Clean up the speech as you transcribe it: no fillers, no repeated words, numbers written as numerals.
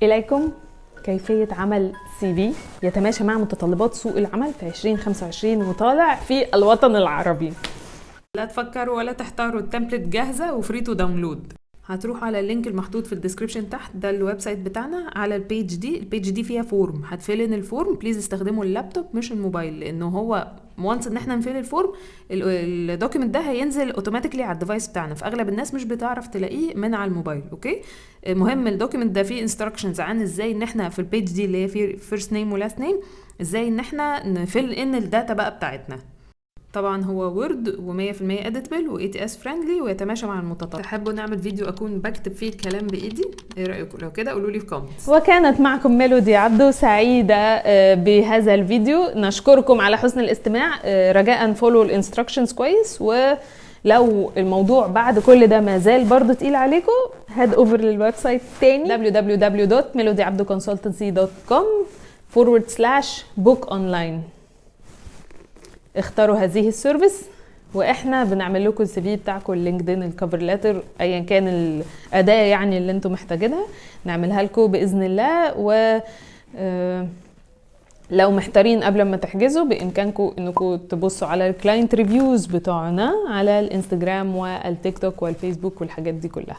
إليكم كيفية عمل CV يتماشى مع متطلبات سوق العمل في 2025 وطالع في الوطن العربي. لا تفكروا ولا تحتاروا، التمبلت جاهزة وفري تو داونلود. هتروحوا على اللينك المحطوط في الديسكريبشن تحت، ده الويب سايت بتاعنا. على البيج دي فيها فورم، هتفيلن الفورم. بليز استخدموا اللابتوب مش الموبايل، لانه هو وانس ان احنا نفيل الفورم الدوكيمنت ده هينزل اوتوماتيكلي على الديفايس بتاعنا، فاغلب الناس مش بتعرف تلاقيه من على الموبايل. اوكي، المهم الدوكيمنت ده فيه انستراكشنز عن ازاي ان احنا في البيج دي اللي هي في فيرست نيم ولاست نيم، ازاي ان احنا نفيل ان الداتا بقى بتاعتنا. طبعا هو وورد و100% اديتبل و ATS فريندلي ويتماشى مع المتطلبات. تحبوا نعمل فيديو اكون بكتب فيه الكلام بايدي؟ ايه رايكم لو كده؟ قولوا لي في كومنتس. وكانت معكم ميلودي عبدو، سعيده بهذا الفيديو. نشكركم على حسن الاستماع. رجاء فولو الانستراكشنز كويس، ولو الموضوع بعد كل ده ما زال برضه تقيل عليكم، هاد اوفر للويب سايت تاني www.melodyabdoconsultancy.com/book-online. اختاروا هذه السيرفيس واحنا بنعمل لكم السي في بتاعكم، اللينكدين، الكفر لاتر، ايا كان الاداه يعني اللي انتم محتاجينها نعملها لكم باذن الله. و لو محتارين قبل ما تحجزوا، بامكانكم انكم تبصوا على الكلاينت ريفيوز بتوعنا على الانستجرام والتيك توك والفيسبوك والحاجات دي كلها.